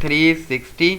360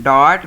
.bat۔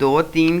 2-3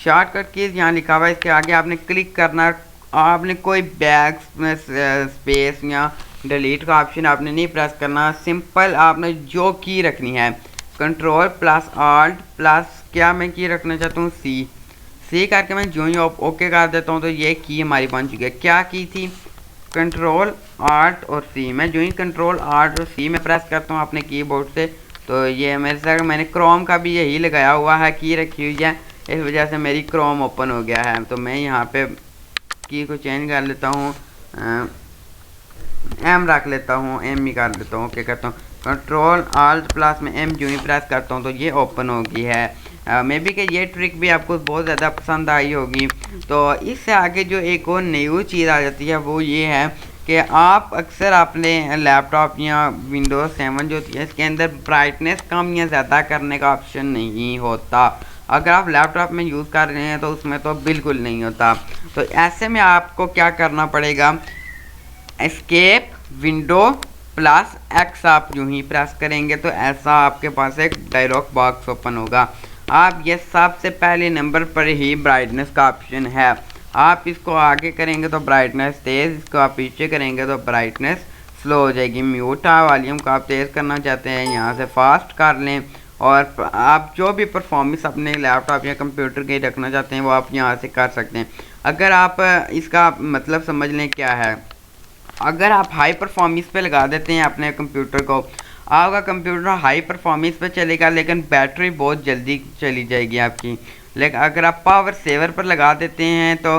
short cut keys यहाँ लिखा हुआ है, इसके आगे आपने क्लिक करना। आपने कोई बैक स्पेस या डिलीट का ऑप्शन आपने नहीं प्रेस करना, सिंपल आपने जो की रखनी है कंट्रोल प्लस आल्ट प्लस क्या मैं की रखना चाहता हूँ सी करके मैं जो ही ओके कर देता हूँ तो ये की हमारी बन चुकी है। क्या की थी? कंट्रोल आल्ट और सी। मैं जो ही कंट्रोल आल्ट और सी में प्रेस करता हूँ अपने कीबोर्ड से तो ये मेरे साथ मैंने क्रोम का भी यही लगाया हुआ है, की रखी हुई है, इस वजह से मेरी क्रोम ओपन हो गया है। तो मैं यहाँ पे की को चेंज कर लेता हूँ, एम रख लेता हूँ, एम ही कर लेता हूँ, ओके करता हूँ। कंट्रोल आल्ट प्लस में एम जो ही प्रेस करता हूँ तो ये ओपन हो गई है। मे बी कि ये ट्रिक भी आपको बहुत ज़्यादा पसंद आई होगी। तो इससे आगे जो एक और न्यू चीज़ आ जाती है वो ये है कि आप अक्सर अपने लैपटॉप या विंडोज़ 7 जो होती है इसके अंदर ब्राइटनेस कम या ज़्यादा करने का ऑप्शन नहीं होता। अगर आप लैपटॉप में यूज़ कर रहे हैं तो उसमें तो बिल्कुल नहीं होता। तो ऐसे में आपको क्या करना पड़ेगा, एस्केप विंडो प्लस एक्स आप यूँ ही प्रेस करेंगे तो ऐसा आपके पास एक डायलॉग बॉक्स ओपन होगा। आप ये सबसे पहले नंबर पर ही ब्राइटनेस का ऑप्शन है, आप इसको आगे करेंगे तो ब्राइटनेस तेज़, इसको आप पीछे करेंगे तो ब्राइटनेस स्लो हो जाएगी। म्यूट वॉल्यूम को आप तेज़ करना चाहते हैं यहाँ से फास्ट कर लें, और आप जो भी परफॉर्मेंस अपने लैपटॉप या कंप्यूटर के रखना चाहते हैं वो आप यहाँ से कर सकते हैं। अगर आप इसका मतलब समझ लें क्या है, अगर आप हाई परफॉर्मेंस पे लगा देते हैं अपने कंप्यूटर को, आपका कंप्यूटर हाई परफॉर्मेंस पे चलेगा लेकिन बैटरी बहुत जल्दी चली जाएगी आपकी। लेकिन अगर आप पावर सेवर पर लगा देते हैं तो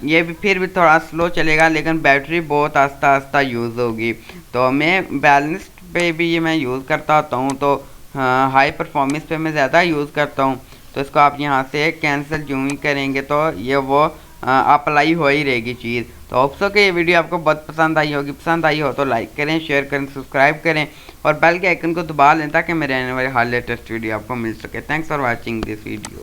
ये भी फिर भी थोड़ा स्लो चलेगा लेकिन बैटरी बहुत आस्ता आस्ता यूज़ होगी। तो मैं बैलेंस्ड पे भी ये मैं यूज़ करता होता हूँ, तो हाई परफॉर्मेंस पे मैं ज़्यादा यूज़ करता हूँ। तो इसको आप यहाँ से कैंसिल जो ही करेंगे तो ये वो अप्लाई हो ही रहेगी चीज़। तो होप सो कि ये वीडियो आपको बहुत पसंद आई होगी। पसंद आई हो तो लाइक करें, शेयर करें, सब्सक्राइब करें और बेल के आइकन को दबा लें ताकि मेरे आने वाले हर लेटेस्ट वीडियो आपको मिल सके। Thanks for watching this video.